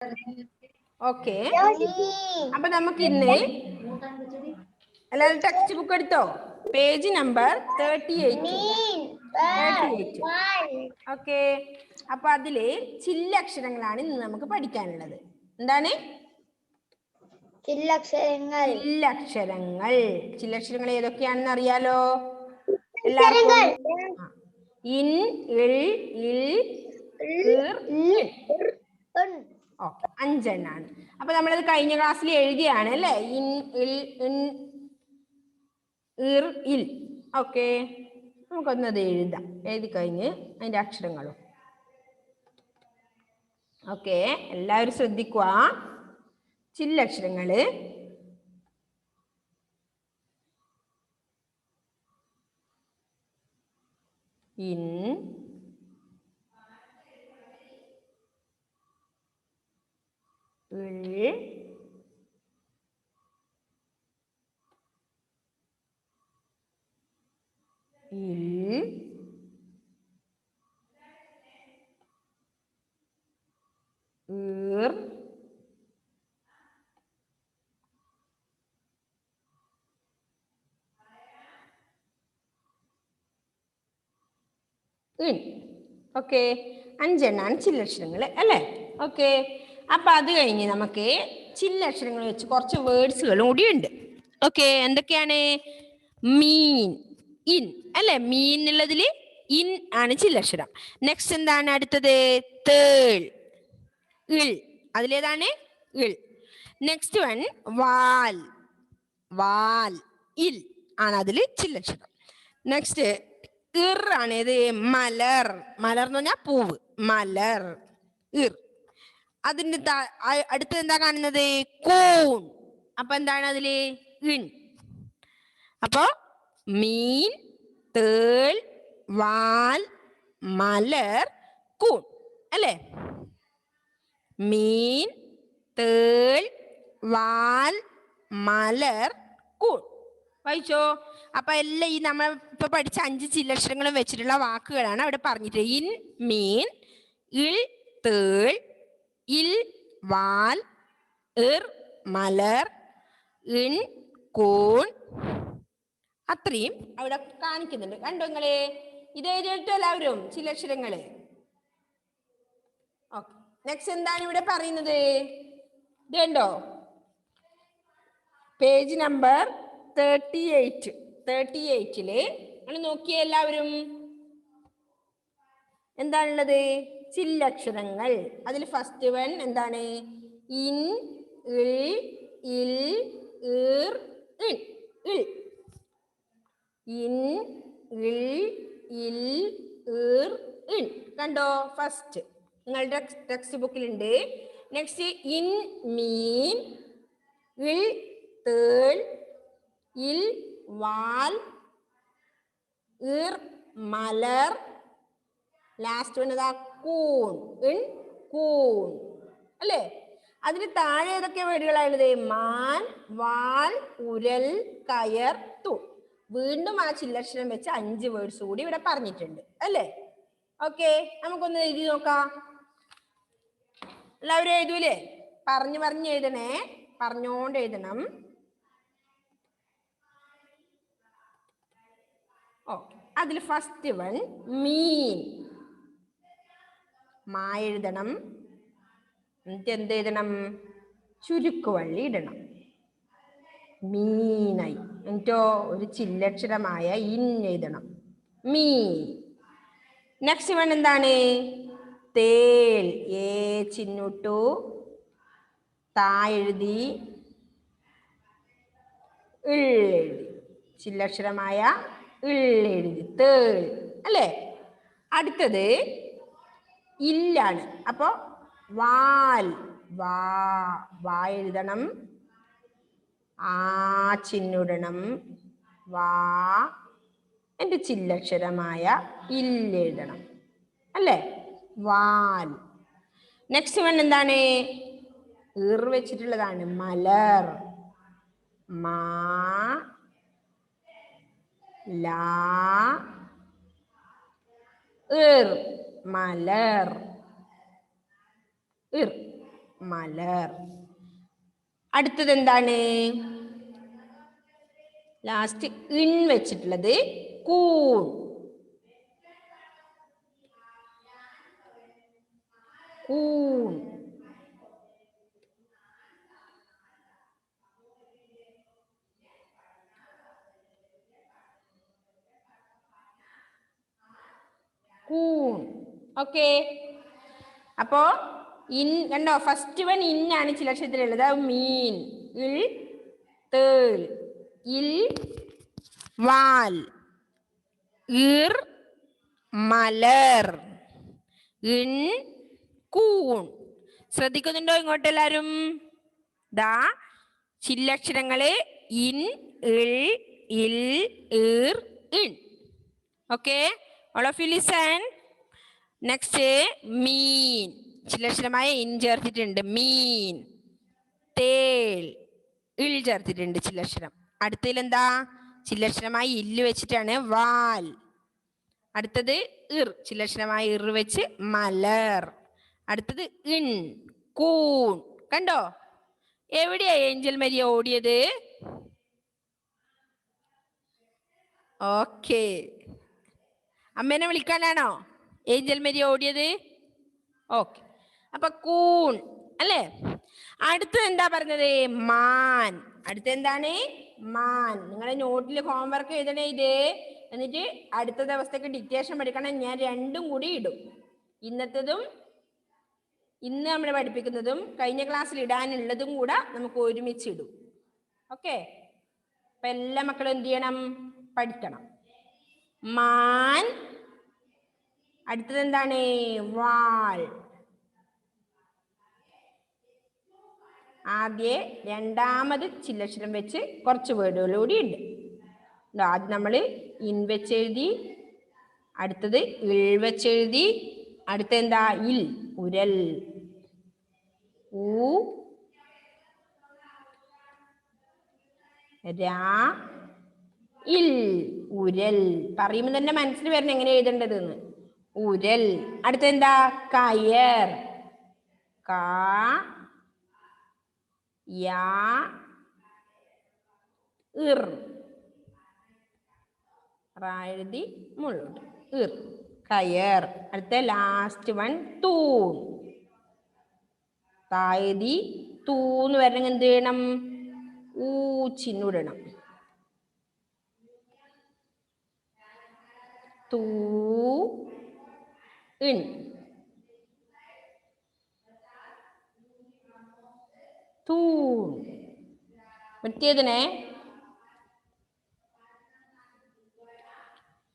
Okay, അപ്പൊ നമുക്ക് ഇന്ന് എല്ലാവരും ടെക്സ്റ്റ് ബുക്ക് എടുത്തോ? Page number 38. ഓക്കെ, അപ്പൊ അതില് ചില്ലക്ഷരങ്ങളാണ് ഇന്ന് നമുക്ക് പഠിക്കാനുള്ളത്. എന്താണ്? ചില്ലക്ഷരങ്ങൾ. ചില്ലക്ഷരങ്ങൾ ഏതൊക്കെയാണെന്ന് അറിയാലോ എല്ലാവർക്കും? ഇൻ, ഇൽ, ഇൽ, ഇർ, ഇൻ. ഓക്കെ, 5 എണ്ണാണ്. അപ്പൊ നമ്മളത് കഴിഞ്ഞ ക്ലാസ്സിൽ എഴുതിയാണ് അല്ലേ? ഇൻ, ഇൽ, ഇൻ, ഇർ, ഇൽ. ഓക്കെ, നമുക്കൊന്നത് എഴുതാം. എഴുതി കഴിഞ്ഞ് അതിന്റെ അക്ഷരങ്ങളും. ഓക്കെ, എല്ലാവരും ശ്രദ്ധിക്കുക. ചില്ലക്ഷരങ്ങള് ഇൻ, ഇൽ, ഇൽ, ഇർ, ഇൻ. ഓക്കെ, 5 എണ്ണാണ് ചില്ലക്ഷരങ്ങൾ അല്ലേ? ഓക്കെ, അപ്പൊ അത് കഴിഞ്ഞ് നമുക്ക് ചില്ലക്ഷരങ്ങൾ വെച്ച് കുറച്ച് വേർഡ്സുകളും കൂടി ഉണ്ട്. ഓക്കെ, എന്തൊക്കെയാണ്? മീൻ, ഇൻ അല്ലെ? മീൻ എന്നുള്ളതില് ഇൻ ആണ് ചില്ലക്ഷരം. നെക്സ്റ്റ് എന്താണ് അടുത്തത്? തേൾ, ഇൾ. അതിലേതാണ്? ഇൾ. നെക്സ്റ്റ് വൺ വാൽ, വാൽ, ഇൽ ആണ് അതില് ചില്ലക്ഷരം. നെക്സ്റ്റ് ഇർ ആണ്. ഇത് മലർ, മലർ എന്ന് പറഞ്ഞാൽ പൂവ്, മലർ, ഇർ. അതിന്റെ അടുത്ത് എന്താ കാണുന്നത്? കൂൺ. അപ്പൊ എന്താണ് അതില്? ഇൻ. അപ്പൊ മീൻ, തേൾ, വാൽ, മലർ, കൂൺ അല്ലേ? മീൻ, തേൾ, വാൽ, മലർ, കൂൺ. വായിച്ചോ? അപ്പൊ എല്ലാം ഈ നമ്മൾ ഇപ്പൊ പഠിച്ച 5 ചില്ലക്ഷരങ്ങളും വെച്ചിട്ടുള്ള വാക്കുകളാണ് അവിടെ പറഞ്ഞിട്ട്. ഇൻ, മീൻ, ഇൽ, തേൾ, ഇൽ, വാൽ, ഇർ, മലർ, ഇൻ, കൂൺ. അത്രയും അവിടെ കാണിക്കുന്നുണ്ട്. കണ്ടോ നിങ്ങള്? ഇത് എഴുതിയിട്ട് എല്ലാവരും ചില്ലക്ഷരങ്ങള്. ഓക്കെ, നെക്സ്റ്റ് എന്താണ് ഇവിടെ പറയുന്നത്? ഇത് കണ്ടോ? Page number 38. 38-ല് നിങ്ങൾ നോക്കിയേ എല്ലാവരും. എന്താണുള്ളത്? ചില്ലക്ഷരങ്ങൾ. അതിൽ ഫസ്റ്റ് വൺ എന്താണ്? ഇൻ, ഇൽ, ഇൽ, ഇർ, ഇൻ. ഇൽ. ഇൻ, ഇൽ, ഇൽ, ഇർ, ഇൻ. കണ്ടോ? ഫസ്റ്റ് നിങ്ങളുടെ ടെക്സ്റ്റ് ബുക്കിലുണ്ട്. നെക്സ്റ്റ് ഇൻ, മീൻ, ഇൽ, തേൾ, ഇൽ, വാൽ, ഇർ, മലർ. ലാസ്റ്റ് വന്നതാ കൂൺ, ഇൻ, കൂൺ അല്ലേ? അതിന് താഴെ ഏതൊക്കെ വേർഡുകളാണുള്ളത്? മാൻ, വാൽ, ഉരൽ, കയർ, തൂൺ. വീണ്ടും ആ ചില്ലക്ഷരം വെച്ച് 5 വേർഡ്സ് കൂടി ഇവിടെ പറഞ്ഞിട്ടുണ്ട് അല്ലേ? ഓക്കെ, നമുക്കൊന്ന് എഴുതി നോക്കാം. എല്ലാവരും എഴുതൂലേ? പറഞ്ഞ് എഴുതണേ, പറഞ്ഞോണ്ട് എഴുതണം. ഓക്കെ, അതിൽ ഫസ്റ്റ് വൺ മീൻ. മാ എഴുതണം. എന്നിട്ട് എന്ത് എഴുതണം? ചുരുക്കുവള്ളി ഇടണം. മീനായി. എന്നിട്ടോ ഒരു ചില്ലക്ഷരമായ ഇൻ എഴുതണം. മീൻ. നെക്സ്റ്റ് വൺ എന്താണ്? തേൾ. ഏ ചിഹ്നിട്ടു, താ എഴുതി, ഇൾ എഴുതി. ചില്ലക്ഷരമായ ഇൾ എഴുതി. തേൾ അല്ലേ? അടുത്തത് ഇല്ലാണ്. അപ്പൊ വാൽ. വാ എഴുതണം, ആ ചിഹ്നിടണം, വാ. എന്റെ ചില്ലക്ഷരമായ ഇല്ല് എഴുതണം അല്ലേ? വാൽ. നെക്സ്റ്റ് വൺ എന്താണ്? ഇർ വെച്ചിട്ടുള്ളതാണ്. മലർ. മാ, ലാ, ഇർ, മലർ, ഇർ. മലർ. അടുത്തത് എന്താണ്? ലാസ്റ്റ് ഇൻ വെച്ചിട്ടുള്ളത് കൂൺ. കൂൺ. കൂൺ. ഓക്കെ. അപ്പോ ഇൻ കണ്ടോ, ഫസ്റ്റ് വൺ ഇൻ ആണ് ചിലക്ഷരത്തിലുള്ളത്. മീൻ, ഇൽ, തേൾ, ഇൽ, വാൽ, ഇർ, മലർ, ഇൻ, കൂൺ. ശ്രദ്ധിക്കുന്നുണ്ടോ ഇങ്ങോട്ട് എല്ലാരും? ദാ ചില്ലക്ഷരങ്ങള് ഇൻ, ഇൽ, ഇൽ, ഇർ, ഇൻ. Okay, all of you listen. Next മീൻ, ചില്ലക്ഷരമായ ഇൻ ചേർത്തിട്ടുണ്ട്. മീൻ, തേൾ, ഇൽ ചേർത്തിട്ടുണ്ട് ചില്ലക്ഷരം. അടുത്തതിൽ എന്താ? ചില്ലക്ഷരമായി ഇല്ല് വെച്ചിട്ടാണ് വാൽ. അടുത്തത് ഇർ, ചില്ലക്ഷരമായി ഇർ വെച്ച് മലർ. അടുത്തത് ഇൻ, കൂൺ. കണ്ടോ? എവിടെയാ ഏഞ്ചൽ മരിയ ഓടിയത്? ഓക്കെ, അമ്മേനെ വിളിക്കാനാണോ ഏഞ്ചൽ മരിയ ഓടിയത്? ഓക്കെ, അപ്പൊ കൂൺ അല്ലേ. അടുത്തത് എന്താ പറഞ്ഞത്? മാൻ. അടുത്ത എന്താണ്? മാൻ. നിങ്ങളെ നോട്ടിൽ ഹോംവർക്ക് എഴുതണേ ഇത്. എന്നിട്ട് അടുത്ത ദിവസത്തേക്ക് ഡിക്റ്റേഷൻ പഠിക്കണം. ഞാൻ രണ്ടും കൂടി ഇടും. ഇന്നത്തേതും ഇന്ന് നമ്മൾ പഠിപ്പിക്കുന്നതും കഴിഞ്ഞ ക്ലാസ്സിൽ ഇടാനുള്ളതും കൂടെ നമുക്ക് ഒരുമിച്ച് ഇടും. ഓക്കെ, അപ്പൊ എല്ലാ മക്കളും എന്ത് ചെയ്യണം? പഠിക്കണം. മാൻ. അടുത്തത് എന്താണ്? വാൾ. ആദ്യ രണ്ടാമത് ചില്ലക്ഷരം വെച്ച് കുറച്ച് വേർഡുകൾ കൂടി ഉണ്ട്. ആദ്യം നമ്മൾ ഇൻ വെച്ചെഴുതി, അടുത്തത് ഇൾ വെച്ചെഴുതി, അടുത്ത എന്താ? ഇൽ, ഉരൽ. ഊ, രാ, ഇൽ, ഉരൽ. പറയുമ്പോൾ തന്നെ മനസ്സിൽ വരണം എങ്ങനെ എഴുതേണ്ടതെന്ന്. ഉരൽ. അടുത്ത എന്താ? കയർ. കാ, യാ, ഇർ. എഴുതി മുള്ളോട്ട്. ഇർ, കയർ. അടുത്ത ലാസ്റ്റ് വൺ തൂൺ. തായതി തൂന്ന് വരണമെങ്കിൽ എന്ത് ചെയ്യണം? ഊച്ചിന്നിടണം. തൂ, ഇൻ. തൂൺ. പറ്റിയതിനെ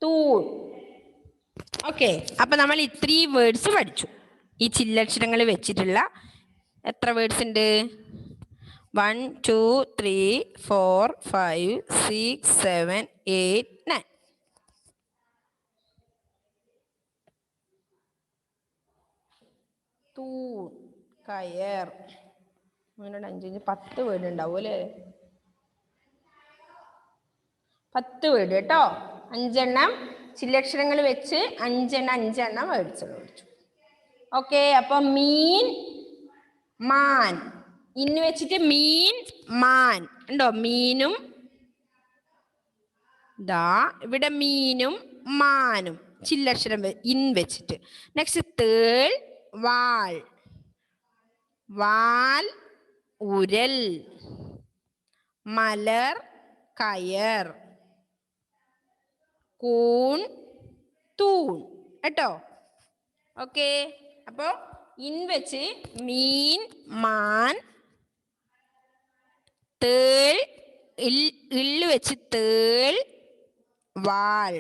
തൂൺ. ഓക്കെ, അപ്പൊ നമ്മൾ ഇത്രയും വേർഡ്സ് പഠിച്ചു. ഈ ചില്ലക്ഷരങ്ങൾ വെച്ചിട്ടുള്ള എത്ര വേർഡ്സ് ഉണ്ട്? 1 2 3 4 5 6 7 8 9. തൂൺ, കയർ. 5 10 വേർഡ് ഉണ്ടാവും അല്ലേ? 10 വേർഡ് കേട്ടോ. 5 എണ്ണം ചില്ലക്ഷരങ്ങൾ വെച്ച് 5 എണ്ണം വേർഡ്സ് പഠിച്ചു. ഓക്കെ, അപ്പൊ മീൻ, മാൻ. ഇന്ന് വെച്ചിട്ട് മീൻ, മാൻ ഉണ്ടോ? മീനും ദാ ഇവിടെ മീനും മാനും ചില്ലക്ഷരം ഇൻ വെച്ചിട്ട്. നെക്സ്റ്റ് തേൾ, വാൾ. വാൽ, ഉരൽ. മലർ, കയർ. കൂൺ, തൂൺ കേട്ടോ. ഓക്കെ, അപ്പോ ഇൻ വെച്ച് മീൻ, മാൻ. തേൾ, ഇൽ വെച്ച് തേൾ, വാൾ.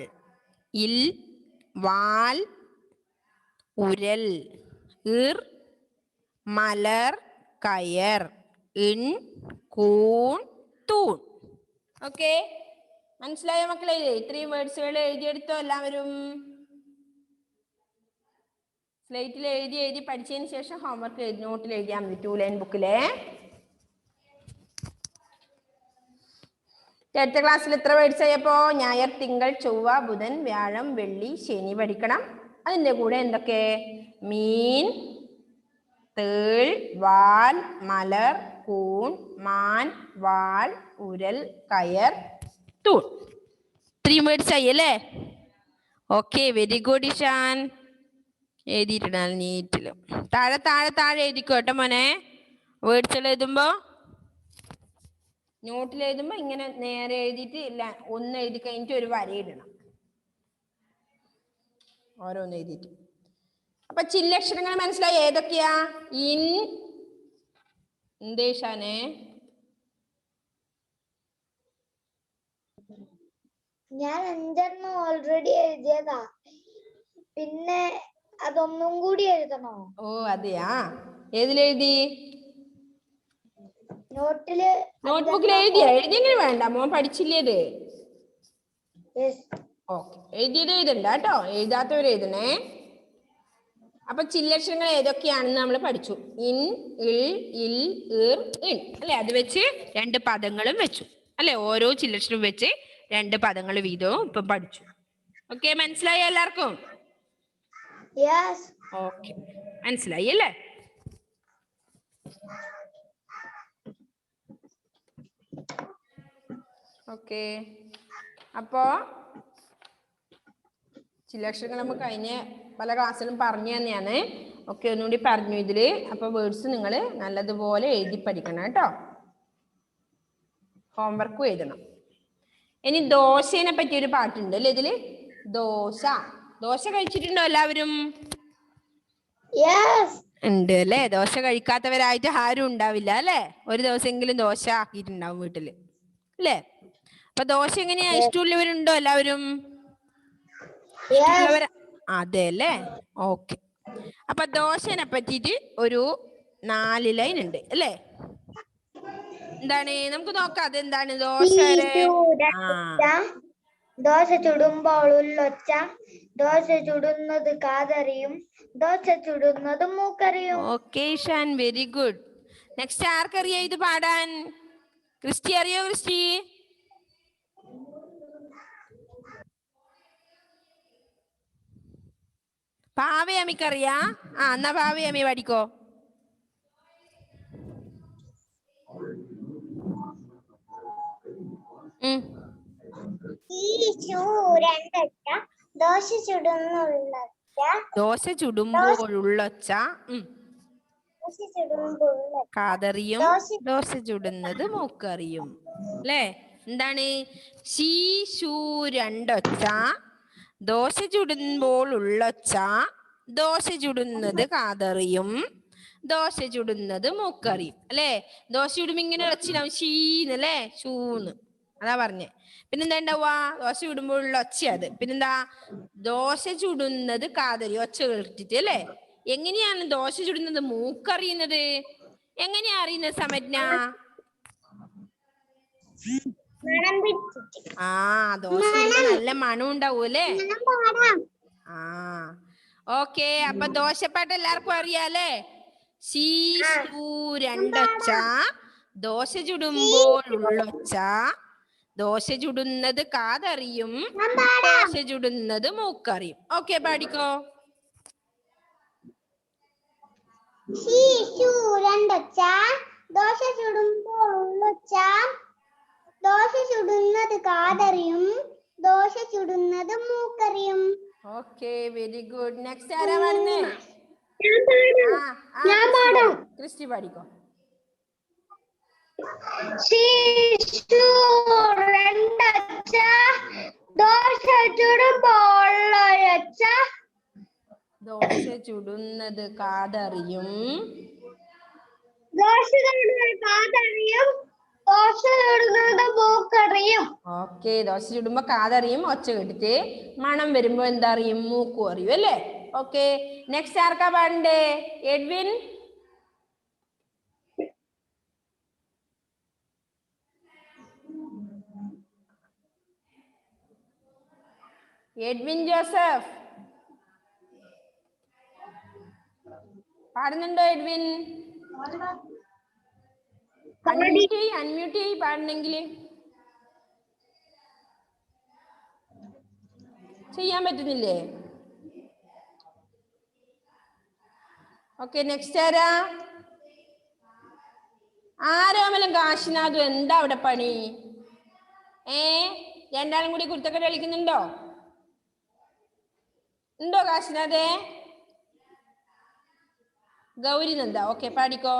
ഇൽ, വാൽ, ഉരൽ. ഇർ, മലർ, കയർ. ഇൻ, കൂൺ, തൂൺ. ഓക്കെ, മനസ്സിലായോ മക്കളെ? ഇത്രയും വേർഡ്സുകൾ എഴുതിയെടുത്തോ എല്ലാവരും? സ്ലേറ്റിൽ എഴുതി പഠിച്ചതിന് ശേഷം ഹോംവർക്ക് നോട്ടിൽ എഴുതിയാൽ മതി. 2 ലൈൻ ബുക്കിലെ. അടുത്ത ക്ലാസ്സിൽ എത്ര വേർഡ്സ് ആയപ്പോ? ഞായർ, തിങ്കൾ, ചൊവ്വ, ബുധൻ, വ്യാഴം, വെള്ളി, ശനി പഠിക്കണം. അതിൻ്റെ കൂടെ എന്തൊക്കെ? മീൻ, തേൾ, വാൽ, മലർ, കൂൺ, മാൻ, വാൾ, ഉരൽ, കയർ, തൂൺ. 3 വേർഡ്സ് ആയി അല്ലേ? Okay, very good Ishaan. എഴുതിയിട്ടാണ് നീറ്റില്. താഴെ താഴെ താഴെ എഴുതിക്കോ കേട്ടോ മോനെ. വേർഡ്സ് എഴുതുമ്പോ നോട്ടിൽ എഴുതുമ്പോ ഇങ്ങനെ നേരെ എഴുതിയിട്ട് ഇല്ല, ഒന്ന് എഴുതി കഴിഞ്ഞിട്ട് ഒരു വരയിടണം, ഓരോന്ന് എഴുതിയിട്ട്. അപ്പൊ ചില്ലക്ഷരങ്ങൾ മനസ്സിലായി ഏതൊക്കെയാ? ഇൻ, എന്തേഷാനെ? ഞാൻ 5 ഓൾറെഡി എഴുതിയതാ, പിന്നെ അതൊന്നും കൂടി എഴുതണോ? ഓ അതെയാ, ഏതിലെഴുതി? നോട്ടില്. നോട്ട്ബുക്കിൽ എഴുതിയ? എഴുതിയെങ്കിലും വേണ്ട, മോൻ പഠിച്ചില്ലേത്? ഓക്കെ, എഴുതിയത് എഴുതണ്ട കേട്ടോ, എഴുതാത്തവർ എഴുതണേ. അപ്പൊ ചില്ലക്ഷരങ്ങൾ ഏതൊക്കെയാണെന്ന് നമ്മൾ പഠിച്ചു. ഇൻ, ഇൽ, ഇൽ, ഇർ, ഇൻ അല്ലെ? അത് വെച്ച് 2 പദങ്ങളും വെച്ചു അല്ലെ? ഓരോ ചില്ലക്ഷരവും വെച്ച് 2 പദങ്ങൾ വീതവും ഇപ്പം പഠിച്ചു. ഓക്കെ, മനസ്സിലായോ എല്ലാവർക്കും? ഓക്കെ, മനസ്സിലായി അല്ലേ? ഓക്കെ, അപ്പോ ചില്ലക്ഷരങ്ങൾ നമ്മൾ കഴിഞ്ഞ പല ക്ലാസ്സിലും പറഞ്ഞു തന്നെയാണ്. ഓക്കെ, ഒന്നുകൂടി പറഞ്ഞു ഇതില്. അപ്പൊ വേർഡ്സ് നിങ്ങൾ നല്ലതുപോലെ എഴുതി പഠിക്കണം കേട്ടോ. ഹോംവർക്കും എഴുതണം. ഇനി ദോശേനെ പറ്റി ഒരു പാട്ടുണ്ട് അല്ലേ ഇതില്? ദോശ. ദോശ കഴിച്ചിട്ടുണ്ടോ എല്ലാവരും? ഉണ്ട് അല്ലേ? ദോശ കഴിക്കാത്തവരായിട്ട് ആരും ഉണ്ടാവില്ല അല്ലേ? ഒരു ദിവസമെങ്കിലും ദോശ ആക്കിയിട്ടുണ്ടാവും വീട്ടില് അല്ലേ? അപ്പൊ ദോശ എങ്ങനെയാ? ഇഷ്ടമുള്ളവരുണ്ടോ എല്ലാവരും? ഇഷ്ടമുള്ളവർ? അതെ അല്ലേ? ഓക്കെ, അപ്പൊ ദോശനെ പറ്റിയിട്ട് ഒരു 4 ലൈൻ ഉണ്ട് അല്ലേ? എന്താണ് നമുക്ക് നോക്കാം, അതെന്താണ് ദോശ? ദോശ ചുടുമ്പോൾ ഉള്ളൊച്ച, ദോശ ചുടുന്നത് കാതറിയും, ദോശ ചുടുന്നത് മൂക്കറിയും. Okay Shan, very good. Next ആർക്കറിയാം ഇത് പാടാൻ? ക്രിസ്റ്റി അറിയോ? ക്രിസ്റ്റി? പാവയമ്മിക്കറിയാ? എന്നാ പാവയമ്മി പഠിക്കോ. ദോശ ചുടുന്നുള്ളൊച്ച, ദോശ ചുടുമ്പോഴുള്ളൊച്ച, കാതറിയും, ദോശ ചുടുന്നത് മൂക്കറിയും അല്ലേ? എന്താണ്? ശീ ശൂ രണ്ടൊച്ച, ദോശ ചുടുമ്പോൾ ഉള്ളൊച്ച, ദോശ ചുടുന്നത് കാതറിയും, ദോശ ചുടുന്നത് മൂക്കറിയും അല്ലേ? ദോശ ചുടുമ്പോ ഇങ്ങനെ ഒച്ചിനാവും, ഷീന്നല്ലേ, ഷൂന്ന്, അതാ പറഞ്ഞേ. പിന്നെന്താ ഉണ്ടാവുക? ദോശ ചുടുമ്പോഴുള്ള ഒച്ച അത്. പിന്നെന്താ? ദോശ ചുടുന്നത് കാതറി, ഒച്ച കേട്ടിട്ട് അല്ലേ? എങ്ങനെയാണ് ദോശ ചുടുന്നത് മൂക്കറിയുന്നത്? എങ്ങനെയാ അറിയുന്നത് സമജ്ഞ? ദോശ ചുടുമ്പോ നല്ല മണം ഉണ്ടാവും അല്ലേ? ഓക്കെ, അപ്പൊ ദോശപ്പാട്ട് എല്ലാവർക്കും അറിയാലേ? ശീ ശൂ രണ്ടൊച്ച, ദോശ ചുടുമ്പോൾ ഉള്ളൊച്ച, ദോശ ചുടുന്നത് കാതറിയും, ദോശ ചുടുന്നത് മൂക്കറിയും. ഓക്കെ, പാടിക്കോ. രണ്ടൊച്ച, ദോശ ചുടുമ്പോൾ ഉള്ളൊച്ച, ദോശ ചുടുന്നത് കാതറിയും, ദോശ ചുടുന്നത് മൂക്കറിയും. Okay, very good. നെക്സ്റ്റ് ആരാ പാടുന്നേ? ക്രിസ്റ്റി പാടിക്കോ. രണ്ടൊച്ച, ദോശ ചുടുമ്പോൾ ഒരൊച്ച, ദോശ ചുടുന്നത് കാതറിയും, ദോശ ചുടുന്നത് കാതറിയും, ദോശ ചുടുന്നത് മൂക്കറിയും. ഓക്കെ, ദോശ ചുടുമ്പോ കാതറിയും, ഒച്ച കേട്ടിട്ട് മണം വരുമ്പോ എന്താ അറിയും? മൂക്കും അറിയും അല്ലേ? ഓക്കെ, നെക്സ്റ്റ് ആർക്കാ പാടണ്ടേ? എഡ്വിൻ. എഡ്വിൻ ജോസഫ് പാടുന്നുണ്ടോ? എഡ്വിൻ അൺമ്യൂട്ട് ചെയ്യ് പാടണമെങ്കിൽ. ചെയ്യാൻ പറ്റുന്നില്ലേ? ഓക്കെ നെക്സ്റ്റ് ആരാ? ആരോമലും കാശിനാഥും എന്താ അവിടെ പണി? രണ്ടാളും കൂടി കുരുത്തക്കെട്ട് കളിക്കുന്നുണ്ടോ? ഉണ്ടോ കാശിനാഥേ? ഗൗരി നന്ദ ഓക്കെ പാടിക്കോ.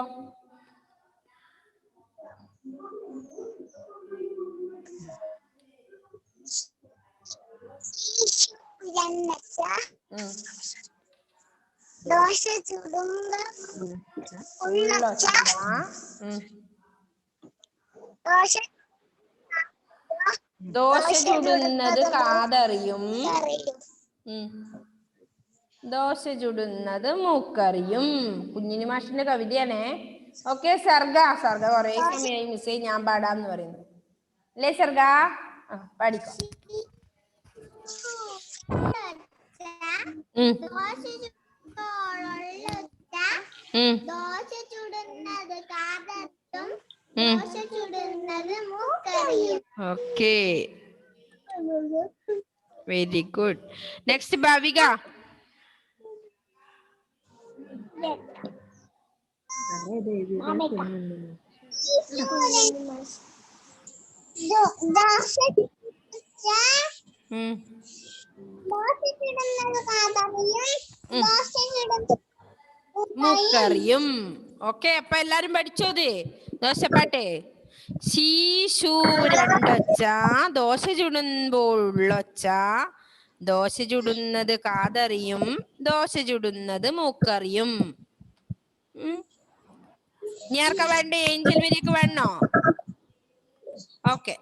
ദോശ ചുടുന്ന ദോശ ചുടുന്നത് കാതറിയും, ദോശ ചുടുന്നത് മൂക്കറിയും. കുഞ്ഞിനി മാഷിന്റെ കവിതയാണേ. ഓക്കെ സർഗ കുറെ സമയമായി മിസ്സേ ഞാൻ പാടാന്ന് പറയുന്നു അല്ലേ സർഗ? പാടിക്കോ. ദോശ ചുടുന്നത് കാതറിയും, ദോശ ചുടുന്നത് മൂക്കറിയും. Okay very good. Next Bhavika. മൂക്കറിയും. ഓക്കെ അപ്പൊ എല്ലാരും പഠിച്ചോത് ദോശപ്പാട്ടേ. ശീശു രണ്ടൊച്ച ദോശ ചുടുമ്പോഴുള്ളൊച്ച, ദോശ ചുടുന്നത് കാതറിയും, ദോശ ചുടുന്നത് മൂക്കറിയും. ഇനി ആർക്കാ വേണ്ടേ? ഏഞ്ചൽ വരിയൊക്കെ വേണോ? Okay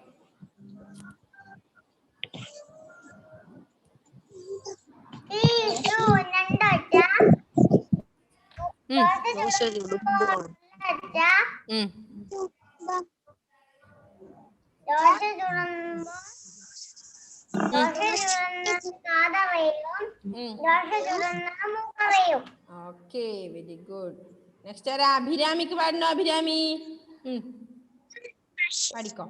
okay very good. Next ആരാ? അഭിരാമിക്ക് പാടണോ? അഭിരാമി പാടിക്കോ.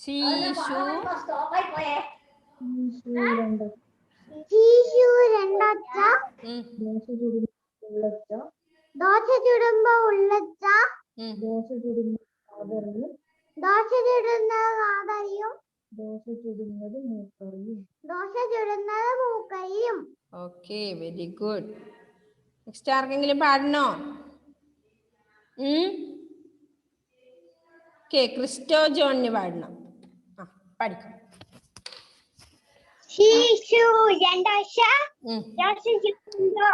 ശീശു രണ്ടൊച്ച ദോശ ചുടുമ്പോ ഉള്ളച്ച, ദോശ ചുടുന്നത് കാതറിയും, ദോശ ചുടുന്നത് മൂക്കറിയും. Okay very good. നെക്സ്റ്റ് ആർക്കെങ്കിലും പാടണോ? ക്രിസ്റ്റോ ജോണിന് പാടണം. പഠിക്കും. ശീശു രണ്ടൊച്ച ദോശ ചുടുമ്പോ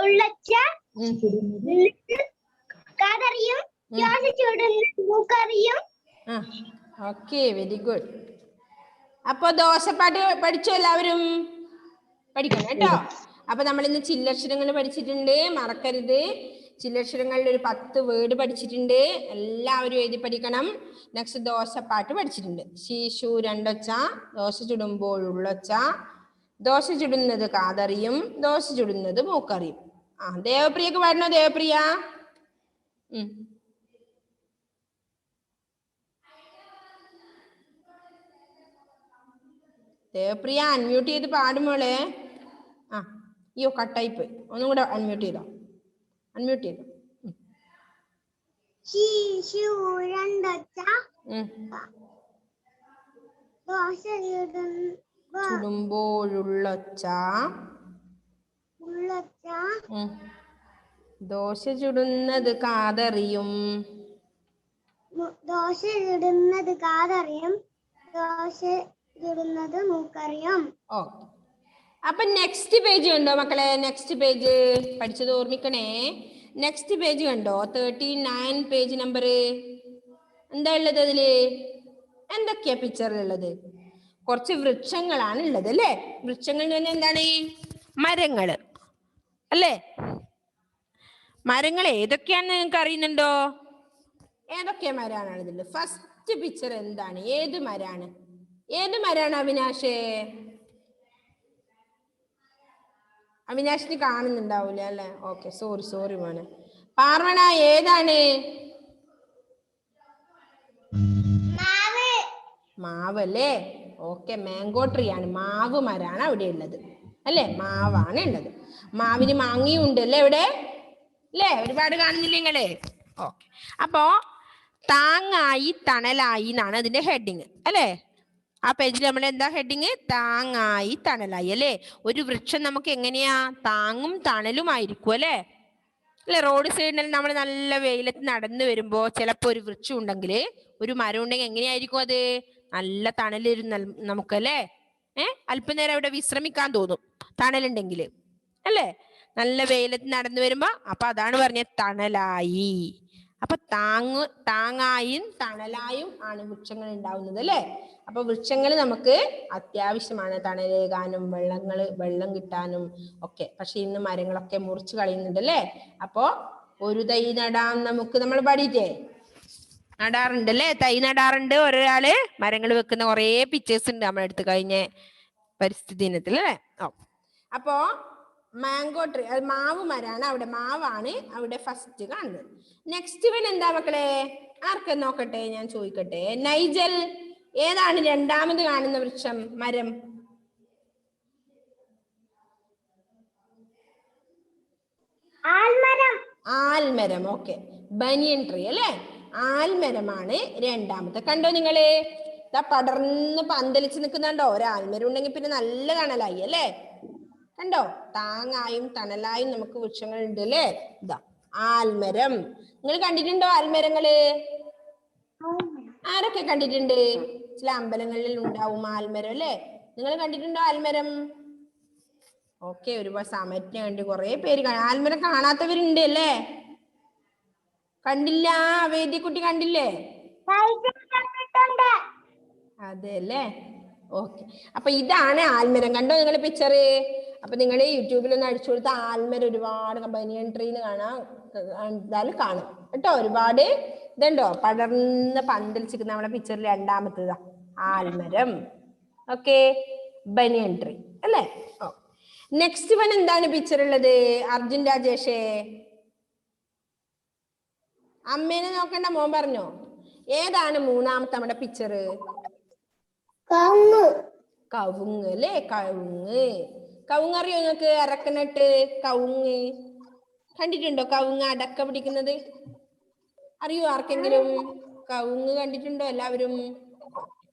ഉള്ളച്ച കാതറിയും, ദോശ ചുടുന്നത് മൂക്കറിയും. Okay very good. അപ്പൊ ദോശപ്പാട്ട് പഠിച്ചോ? എല്ലാവരും പഠിക്കണം കേട്ടോ. അപ്പൊ നമ്മൾ ഇന്ന് ചില്ലക്ഷരങ്ങൾ പഠിച്ചിട്ടുണ്ട്, മറക്കരുത്. ചില്ലക്ഷരങ്ങളിൽ ഒരു 10 വേർഡ് പഠിച്ചിട്ടുണ്ട്, എല്ലാവരും എഴുതി പഠിക്കണം. നെക്സ്റ്റ് ദോശപ്പാട്ട് പഠിച്ചിട്ടുണ്ട്. ശീശു രണ്ടൊച്ച ദോശ ചുടുമ്പോഴുള്ളൊച്ച, ദോശ ചുടുന്നത് കാതറിയും, ദോശ ചുടുന്നത് മൂക്കറിയും. ദേവപ്രിയക്ക് പാടണോ? ദേവപ്രിയ ദേവപ്രിയ അൺമ്യൂട്ട് ചെയ്ത് പാടുമോളെ. അയ്യോ കട്ടായിപ്പോയി. ഒന്നും കൂടെ അൺമ്യൂട്ട് ചെയ്തോ. അൺമ്യൂട്ട് ചെയ്തോ. ശീശു രണ്ടൊച്ച ദോശ ചുടുമ്പോഴുള്ളൊച്ച, ദോശ ചുടുന്നത് കാതറിയും, ദോശ ചുടുന്നത് കാതറിയും, ദോശ ചുടുന്നത് മൂക്കറിയും. അപ്പൊ നെക്സ്റ്റ് പേജ് കണ്ടോ മക്കളെ? നെക്സ്റ്റ് പേജ് പഠിച്ചത് ഓർമ്മിക്കണേ. നെക്സ്റ്റ് പേജ് കണ്ടോ? 39 പേജ് നമ്പർ. എന്താ ഉള്ളത് അതില്? എന്തൊക്കെയാ പിക്ചറിലുള്ളത്? കുറച്ച് വൃക്ഷങ്ങളാണ് ഉള്ളത് അല്ലേ? വൃക്ഷങ്ങൾ എന്ന് പറഞ്ഞാൽ എന്താണ്? മരങ്ങള് അല്ലേ? മരങ്ങൾ ഏതൊക്കെയാണെന്ന് നിങ്ങൾക്ക് അറിയുന്നുണ്ടോ? ഏതൊക്കെ മരാണ് ഇതിൽ? ഫസ്റ്റ് പിക്ചർ എന്താണ്? ഏത് മരാണ്? ഏത് മരാണ് അവിനാഷേ? അവിനാശിന് കാണുന്നുണ്ടാവൂല അല്ലെ? ഓക്കെ സോറി മോനെ. പാർവണ ഏതാണ്? മാവ് അല്ലേ? ഓക്കെ, മാംഗോ ട്രീ ആണ്, മാവ് മരാണ് അവിടെ ഉള്ളത് അല്ലേ? മാവാണ് ഉള്ളത്. മാവിന് മാങ്ങയും ഉണ്ട് അല്ലേ ഇവിടെ? അല്ലേ? ഒരുപാട് കാണുന്നില്ല നിങ്ങള്? ഓക്കെ. അപ്പോ താങ്ങായി തണലായി എന്നാണ് അതിന്റെ ഹെഡിങ് അല്ലേ? ആ പേജിൽ നമ്മൾ എന്താ ഹെഡിങ്? താങ്ങായി തണലായി അല്ലേ? ഒരു വൃക്ഷം നമുക്ക് എങ്ങനെയാ? താങ്ങും തണലുമായിരിക്കും അല്ലേ? അല്ലെ? റോഡ് സൈഡിൽ നമ്മൾ നല്ല വെയിലത്ത് നടന്നു വരുമ്പോ ചിലപ്പോ ഒരു വൃക്ഷം ഉണ്ടെങ്കിൽ, ഒരു മരം ഉണ്ടെങ്കിൽ എങ്ങനെയായിരിക്കും അത്? നല്ല തണൽ നമുക്കല്ലേ? അല്പനേരം അവിടെ വിശ്രമിക്കാൻ തോന്നും തണലുണ്ടെങ്കിൽ അല്ലേ? നല്ല വെയിലത്ത് നടന്നു വരുമ്പോ. അപ്പൊ അതാണ് പറഞ്ഞ തണലായി. അപ്പൊ താങ്ങായും തണലായും ആണ് വൃക്ഷങ്ങൾ ഉണ്ടാവുന്നത് അല്ലേ? അപ്പൊ വൃക്ഷങ്ങൾ നമുക്ക് അത്യാവശ്യമാണ്, തണലേകാനും വെള്ളം കിട്ടാനും ഒക്കെ. പക്ഷെ ഇന്ന് മരങ്ങളൊക്കെ മുറിച്ച് കളയുന്നുണ്ട് അല്ലേ? അപ്പോ ഒരു തൈ നടാം നമുക്ക്, നമ്മൾ പഠിച്ചേ നടാറുണ്ട് അല്ലേ? തൈ നടാറുണ്ട് ഒരാള്. മരങ്ങൾ വെക്കുന്ന കുറേ പിക്ചേഴ്സ് ഉണ്ട് നമ്മുടെ അടുത്ത് കഴിഞ്ഞ പരിസ്ഥിതി ദിനത്തിൽ അല്ലേ? അപ്പോ മാംഗോ ട്രീ, അത് മാവ് മരാണ്, അവിടെ മാവാണ് അവിടെ ഫസ്റ്റ് കാണുന്നത്. നെക്സ്റ്റ് വൺ എന്താ മക്കളെ? ആർക്ക് നോക്കട്ടെ, ഞാൻ ചോദിക്കട്ടെ. നൈജൽ, ഏതാണ് രണ്ടാമത് കാണുന്ന വൃക്ഷം, മരം? ആൽമരം. ഓക്കെ, ബനിയൻ ട്രീ അല്ലേ? ആൽമരമാണ് രണ്ടാമത്തെ. കണ്ടോ നിങ്ങള്? ഇതാ പടർന്ന് പന്തലിച്ച് നിൽക്കുന്നുണ്ടോ? ഒരു ആൽമരം ഉണ്ടെങ്കിൽ പിന്നെ നല്ല തണലായി അല്ലേ? കണ്ടോ? താങ്ങായും തണലായും നമുക്ക് വൃക്ഷങ്ങൾ ഉണ്ട് അല്ലേ? ഇതാ ആൽമരം. നിങ്ങൾ കണ്ടിട്ടുണ്ടോ ആൽമരങ്ങള്? ആരൊക്കെ കണ്ടിട്ടുണ്ട്? ചില അമ്പലങ്ങളിൽ ഉണ്ടാവും ആൽമരം അല്ലേ? നിങ്ങൾ കണ്ടിട്ടുണ്ടോ ആൽമരം? ഓക്കെ, ഒരുപാട് സമയത്തിന് വേണ്ടി കുറെ പേര് ആൽമരം കാണാത്തവരുണ്ട് അല്ലേ? കണ്ടില്ല? വേദിക്കുട്ടി കണ്ടില്ലേ? അതെ അല്ലേ? ഓക്കെ. അപ്പൊ ഇതാണ് ആൽമരം. കണ്ടോ നിങ്ങൾ പിക്ചർ? അപ്പൊ നിങ്ങൾ യൂട്യൂബിൽ ഒന്ന് അടിച്ചു കൊടുത്ത ആൽമരം ഒരുപാട് ബനിയൻ ട്രീന്ന് എന്തായാലും കാണും കേട്ടോ. ഒരുപാട് ഇതുണ്ടോ? പടർന്ന് പന്തലിച്ചിരിക്കുന്ന നമ്മുടെ പിക്ചറിൽ രണ്ടാമത്തേതാ ആൽമരം. ഓക്കെ, ബനിയൻ ട്രീ അല്ലേ? നെക്സ്റ്റ് വൺ എന്താണ് പിക്ചർ ഉള്ളത്? അർജുൻ രാജേഷേ, അമ്മേനെ നോക്കണ്ട, മോൻ പറഞ്ഞോ. ഏതാണ് മൂന്നാമത്തെ നമ്മുടെ പിക്ചർ? കവുങ്ങ് അല്ലേ? കവുങ്ങ് അറിയോ നിങ്ങൾക്ക്? അരക്കനട്ട് കവുങ്ങ് കണ്ടിട്ടുണ്ടോ? കവുങ്ങ് അടക്ക പിടിക്കുന്നത് അറിയോ ആർക്കെങ്കിലും? കവുങ്ങ് കണ്ടിട്ടുണ്ടോ എല്ലാവരും?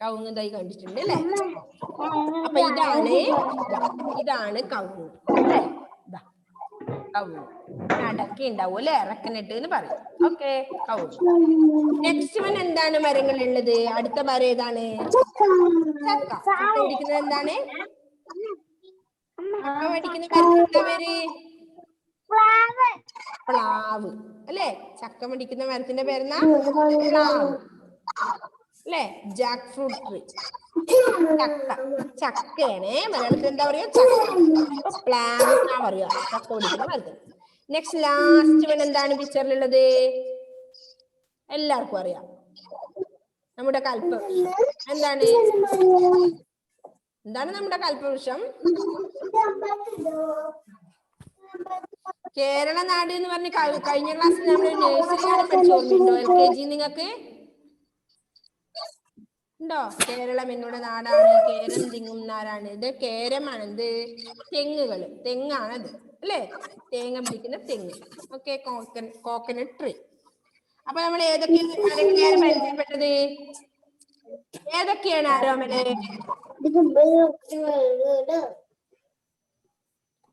കവുങ്ങ് തൈ കണ്ടിട്ടുണ്ട് അല്ലേ? അപ്പൊ ഇതാണ് കവുങ്ങ് അല്ലേ? കവുങ്ങ് അടക്ക ഉണ്ടാവും അല്ലെ? അരക്കനട്ട് എന്ന് പറയും. ഓക്കെ, കവുങ്ങ്. നെക്സ്റ്റ് വൺ എന്താണ് മരങ്ങൾ ഉള്ളത്? അടുത്ത മരം ഏതാണ്? ചക്ക. ചക്ക പിടിക്കുന്നത് എന്താണ്? ചക്ക പഠിക്കുന്ന മരത്തിന് എന്താ പേര്? പ്ലാവ് അല്ലേ? ചക്ക പിടിക്കുന്ന മരത്തിന്റെ പേരെന്നാ? പ്ലാവ് അല്ലേ? Jackfruit tree. ചക്കയാണ് മലയാളത്തിൽ എന്താ പറയാ? ചക്ക. പ്ലാവ് എന്നാ പറയാ ചക്ക പിടിക്കുന്ന മരത്തിന്. നെക്സ്റ്റ് ലാസ്റ്റ് വൺ എന്താണ് പിക്ചറിലുള്ളത്? എല്ലാവർക്കും അറിയാം, നമ്മുടെ കൽപ്പവൃക്ഷം. എന്താണ് നമ്മുടെ കൽപ്പവൃക്ഷം? കേരള നാട് എന്ന് പറഞ്ഞ് കഴിഞ്ഞ ക്ലാസ്സിൽ നമ്മൾ നഴ്സറിയാണ് പഠിച്ചു. ഓർമ്മയുണ്ടോ? LKG നിങ്ങൾക്ക് ഉണ്ടോ? കേരളം എന്നോട് നാടാണ്, കേരം തിങ്ങും നാടാണ്. ഇത് കേരമാണ്. എന്ത്? തെങ്ങാണത് അല്ലേ? തേങ്ങ പിടിക്കുന്ന തെങ്ങ്. Okay, coconut tree. അപ്പൊ നമ്മൾ ഏതൊക്കെ മരങ്ങളെയാണ് പരിചയപ്പെട്ടത്? ഏതൊക്കെയാണ് ആരോമലെ?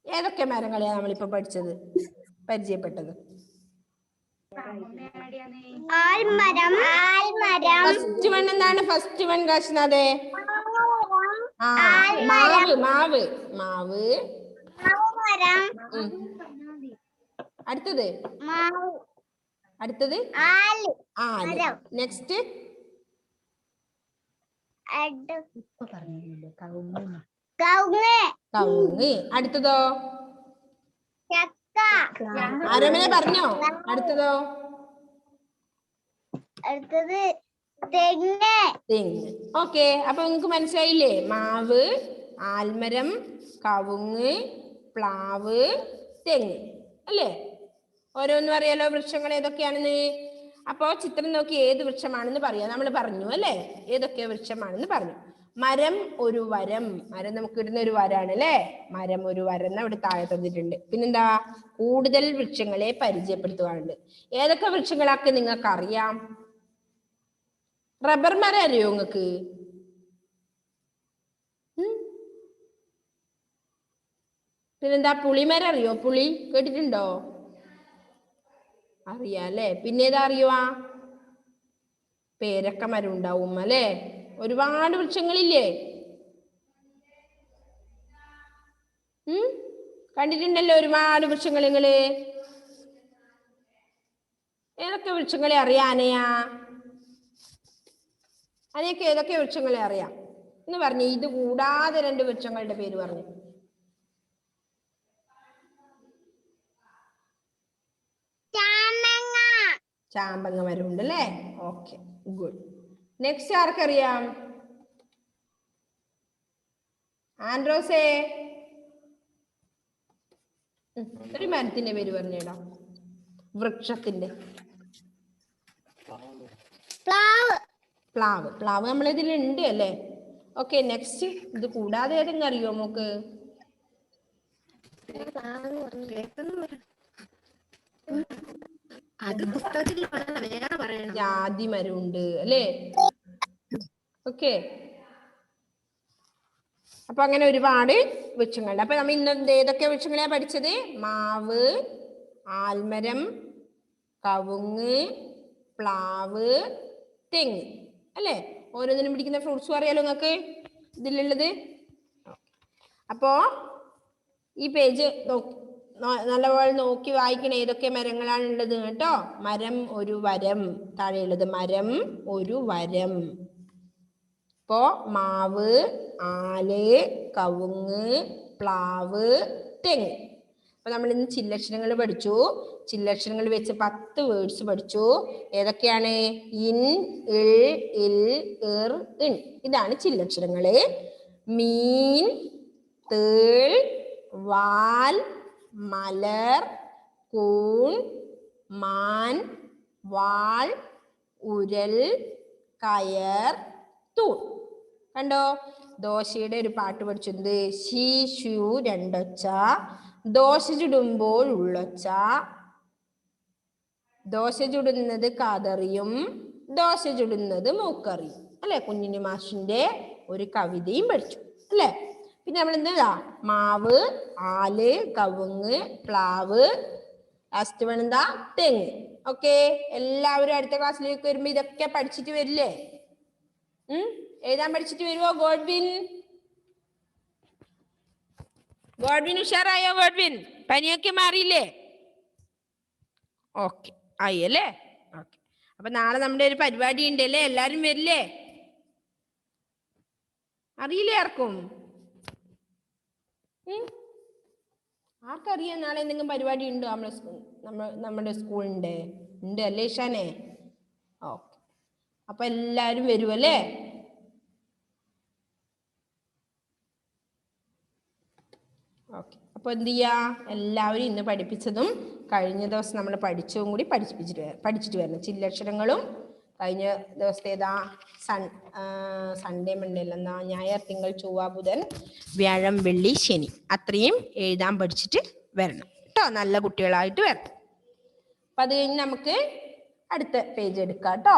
ഏതൊക്കെ മരങ്ങളെയാണ് നമ്മളിപ്പോ പരിചയപ്പെട്ടത്? ഫസ്റ്റ് വൺ എന്താണ്? ഫസ്റ്റ് വൺ കാശ്നാഥേ? മാവ്. അടുത്തത് ആല്. നെക്സ്റ്റ് കവുങ്ങ്. അടുത്തതോ? ആരോമലെ പറഞ്ഞോ? അടുത്തതോ? തെങ്ങ്. ഓക്കെ, അപ്പൊ നിങ്ങക്ക് മനസ്സിലായില്ലേ? മാവ്, ആൽമരം, കവുങ്ങ്, പ്ലാവ്, തെങ്ങ് അല്ലേ? ഓരോന്നും അറിയാലോ വൃക്ഷങ്ങൾ ഏതൊക്കെയാണെന്ന്. അപ്പോ ചിത്രം നോക്കി ഏത് വൃക്ഷമാണെന്ന് പറയാം. നമ്മൾ പറഞ്ഞു അല്ലേ, ഏതൊക്കെ വൃക്ഷമാണെന്ന് പറഞ്ഞു. മരം ഒരു വരം. മരം നമുക്ക് ഇടുന്ന ഒരു വരാണ് അല്ലേ. മരം ഒരു വരം അവിടെ താഴെ തന്നിട്ടുണ്ട്. പിന്നെന്താ, കൂടുതൽ വൃക്ഷങ്ങളെ പരിചയപ്പെടുത്തുവാനുണ്ട്. ഏതൊക്കെ വൃക്ഷങ്ങളൊക്കെ നിങ്ങൾക്ക് അറിയാം? റബ്ബർ മരം അറിയോ നിങ്ങൾക്ക്? പിന്നെന്താ, പുളിമരം അറിയോ? പുളി കേട്ടിട്ടുണ്ടോ? അറിയാം അല്ലേ. പിന്നെ ഏതാ അറിയുവാ? പേരക്ക മരം ഉണ്ടാവും അല്ലേ. ഒരുപാട് വൃക്ഷങ്ങളില്ലേ? കണ്ടിട്ടുണ്ടല്ലോ ഒരുപാട് വൃക്ഷങ്ങൾ. നിങ്ങള് ഏതൊക്കെ വൃക്ഷങ്ങളെ അറിയാം അനയാ? അനയൊക്കെ ഏതൊക്കെ വൃക്ഷങ്ങളെ അറിയാം എന്ന് പറഞ്ഞു? ഇത് കൂടാതെ 2 വൃക്ഷങ്ങളുടെ പേര് പറഞ്ഞു. ചാമ്പങ്ങ മരം ഉണ്ട് അല്ലേ. Okay, good. നെക്സ്റ്റ് ആർക്കറിയാം? ആൻഡ്രോസേ, ഒരു മരത്തിന്റെ പേര് പറഞ്ഞേടാ, വൃക്ഷത്തിന്റെ. പ്ലാവ്. പ്ലാവ് നമ്മളിതിലുണ്ട് അല്ലേ. Okay, next. ഇത് കൂടാതെ ഏതെങ്കിലും അറിയോ നമുക്ക്? ജാതി മരമുണ്ട് അല്ലേ. ഓക്കെ, അപ്പൊ അങ്ങനെ ഒരുപാട് വൃക്ഷങ്ങളുണ്ട്. അപ്പൊ നമ്മൾ ഇന്ന് ഏതൊക്കെ വൃക്ഷങ്ങളെയാ പഠിച്ചത്? മാവ്, ആൽമരം, കവുങ്ങ്, പ്ലാവ്, തെങ്ങ് അല്ലേ. ഓരോന്നിനും പിടിക്കുന്ന ഫ്രൂട്ട്സും അറിയാലോ നിങ്ങൾക്ക് ഇതിലുള്ളത്. അപ്പോ ഈ പേജ് നല്ലപോലെ നോക്കി വായിക്കണേ, ഏതൊക്കെ മരങ്ങളാണ് ഉള്ളത് കേട്ടോ. മരം ഒരു വരം, താഴെയുള്ളത് മരം ഒരു വരം. ഇപ്പോ മാവ്, ആല്, കവുങ്ങ്, പ്ലാവ്, തെങ്ങ്. അപ്പൊ നമ്മൾ ഇന്ന് ചില്ലക്ഷരങ്ങൾ പഠിച്ചു. ചില്ലക്ഷരങ്ങൾ വെച്ച് 10 വേർഡ്സ് പഠിച്ചു. ഏതൊക്കെയാണ്? ഇൻ, ഇൾ, ഇൽ, ഇർ, ഇൻ. ഇതാണ് ചില്ലക്ഷരങ്ങള്. മീൻ, തേൾ, വാൽ, മലർ, കൂൺ, മാൻ, വാൾ, ഉരൽ, കയർ, തൂൺ. കണ്ടോ? ദോശയുടെ ഒരു പാട്ട് പഠിച്ചിട്ടുണ്ട്. ശീശു രണ്ടൊച്ച, ദോശ ചുടുമ്പോൾ ഉള്ളൊച്ച, ദോശ ചുടുന്നത് കാതറിയും, ദോശ ചുടുന്നത് മൂക്കറിയും അല്ലെ. കുഞ്ഞിനി മാഷിന്റെ ഒരു കവിതയും പഠിച്ചു അല്ലേ. പിന്നെ നമ്മൾ എന്താ, മാവ്, ആല്, കവുങ്ങ്, പ്ലാവ്, ലാസ്റ്റ് വേണെന്താ, തെങ്ങ്. ഓക്കെ, എല്ലാവരും അടുത്ത ക്ലാസ്സിലേക്ക് വരുമ്പോ ഇതൊക്കെ പഠിച്ചിട്ട് വരില്ലേ? എഴുതാൻ പഠിച്ചിട്ട് വരുമോ? ഗോഡ്വിൻ ഉഷാറായോ? ഗോഡ്വിൻ പനിയൊക്കെ മാറിയില്ലേ? ഓക്കെ, ആയി അല്ലേ. ഓക്കെ, അപ്പൊ നാളെ നമ്മുടെ ഒരു പരിപാടി ഉണ്ട് അല്ലേ. എല്ലാരും വരില്ലേ? അറിയില്ലേ ആർക്കും? ആർക്കറിയാം നാളെ എന്തെങ്കിലും പരിപാടി ഉണ്ടോ? നമ്മുടെ സ്കൂളിന്റെ ഉണ്ട് അല്ലേ ഷാനെ? ഓക്കെ, അപ്പൊ എല്ലാരും വരുമല്ലേ? ഓക്കെ, അപ്പൊ എന്ത് ചെയ്യാ, എല്ലാവരും ഇന്ന് പഠിപ്പിച്ചതും കഴിഞ്ഞ ദിവസം നമ്മൾ പഠിച്ചതും കൂടി പഠിച്ചിട്ട് വരണം. ചില്ലക്ഷരങ്ങളും കഴിഞ്ഞ ദിവസത്തെ ഏതാ, സൺഡേ മൺഡേ അല്ലെന്നാ, ഞായർ, തിങ്കൾ, ചൊവ്വ, ബുധൻ, വ്യാഴം, വെള്ളി, ശനി, അത്രയും എഴുതാൻ പഠിച്ചിട്ട് വരണം കേട്ടോ. നല്ല കുട്ടികളായിട്ട് വരണം. അപ്പൊ അത് കഴിഞ്ഞ് നമുക്ക് അടുത്ത പേജ് എടുക്കാം കേട്ടോ.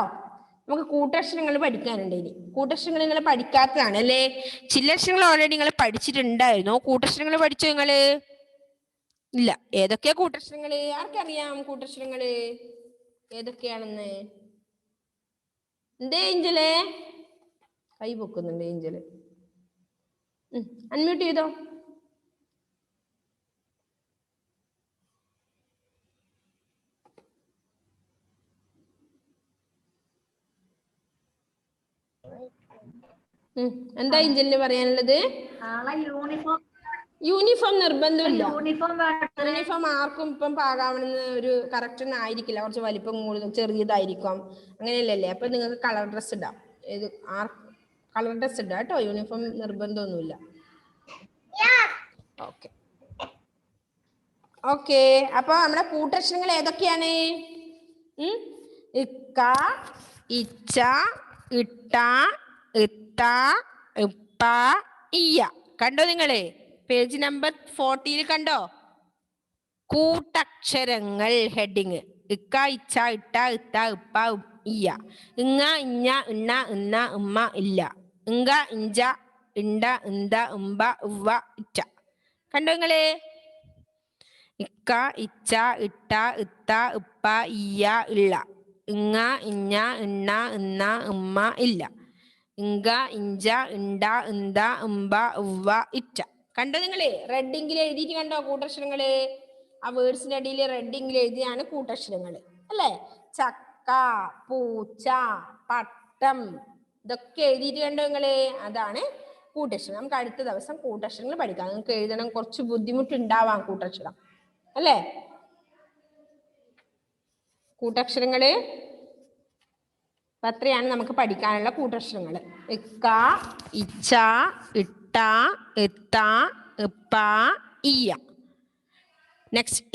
നമുക്ക് കൂട്ടക്ഷരങ്ങൾ പഠിക്കാനുണ്ട്. ഇനി കൂട്ടക്ഷരങ്ങൾ നിങ്ങൾ പഠിക്കാത്തതാണ് അല്ലേ. ചില്ലക്ഷരങ്ങൾ ഓൾറെഡി നിങ്ങൾ പഠിച്ചിട്ടുണ്ടായിരുന്നു. കൂട്ടക്ഷരങ്ങൾ പഠിച്ചോ നിങ്ങള്? ഇല്ല. ഏതൊക്കെയാ കൂട്ടക്ഷരങ്ങള്? ആർക്കറിയാം കൂട്ടക്ഷരങ്ങള് ഏതൊക്കെയാണെന്ന്? എന്തേ ഏഞ്ചലേ കൈ പൊക്കുന്നുണ്ട്? ഏഞ്ചല് അൺമ്യൂട്ട് ചെയ്തോ. എന്താ ഏഞ്ചലിന് പറയാനുള്ളത്? യൂണിഫോം നിർബന്ധമില്ല. യൂണിഫോം ആർക്കും ഇപ്പം പാകാവണമെന്ന് ഒരു കറക്റ്റ് ഒന്നും ആയിരിക്കില്ല. കുറച്ച് വലിപ്പം കൂടുതൽ ചെറിയതായിരിക്കും, അങ്ങനെയല്ലേ. അപ്പൊ നിങ്ങൾക്ക് കളർ ഡ്രസ് ഇടാം. ഏത് കളർ ഡ്രസ് ഇടാം കേട്ടോ. യൂണിഫോം നിർബന്ധമൊന്നുമില്ല. ഓക്കെ ഓക്കെ, അപ്പൊ നമ്മുടെ കൂട്ടക്ഷരങ്ങൾ ഏതൊക്കെയാണ്? ഇക്ക, ഇച്ച, ഇട്ട, ഇത്ത, ഇപ്പ, ഇയ്യ. കണ്ടോ നിങ്ങള്? പേജ് നമ്പർ 40 കണ്ടോ? കൂട്ടക്ഷരങ്ങൾ ഹെഡിങ്. ഇക്ക, ഇച്ച, ഇട്ട, ഇത്ത, ഇപ്പ, ഇയ്യ. ഇങ്ങ, ഇഞ്ഞ, ഇണ്ണ, ഇന്ന, ഉമ്മ, ഇല്ല. ഇങ്ക, ഇഞ്ച, ഇണ്ട, ഇന്ത, ഉമ്പ, ഉവ്വ, ഇറ്റ. കണ്ടോ നിങ്ങള്? ഇക്ക, ഇച്ച, ഇട്ട, ഇത്ത, ഇപ്പ, ഇയ്യ, ഇള്ള. ഇങ്ങ, ഇഞ്ഞ, ഇണ്ണ, ഇന്ന, ഉമ്മ, ഇല്ല. ഇങ്ക, ഇഞ്ച, ഇണ്ട, ഇന്ത, ഉമ്പ, ഉവ്വ, ഇറ്റ. കണ്ടോ നിങ്ങള്? റെഡിങ്ങിൽ എഴുതിയിട്ട് കണ്ടോ കൂട്ടക്ഷരങ്ങള്? ആ വേർഡ്സിന്റെ അടിയിൽ റെഡിങ്ങിൽ എഴുതിയാണ് കൂട്ടക്ഷരങ്ങള് അല്ലേ? ചക്ക, പൂച്ച, പട്ടം, ഇതൊക്കെ എഴുതിയിട്ട് കണ്ടോ നിങ്ങള്? അതാണ് കൂട്ടക്ഷരം. നമുക്ക് അടുത്ത ദിവസം കൂട്ടക്ഷരങ്ങൾ പഠിക്കാം. നിങ്ങൾക്ക് എഴുതണം, കുറച്ച് ബുദ്ധിമുട്ടുണ്ടാവാം കൂട്ടക്ഷരം അല്ലേ? കൂട്ടക്ഷരങ്ങള് അത്രയാണ് നമുക്ക് പഠിക്കാനുള്ള കൂട്ടക്ഷരങ്ങള്. ഇക്ക, ഇച്ച, ഇട്ട, ഇത്ത, ഇപ്പ, ഇയ്യ. നെക്സ്റ്റ്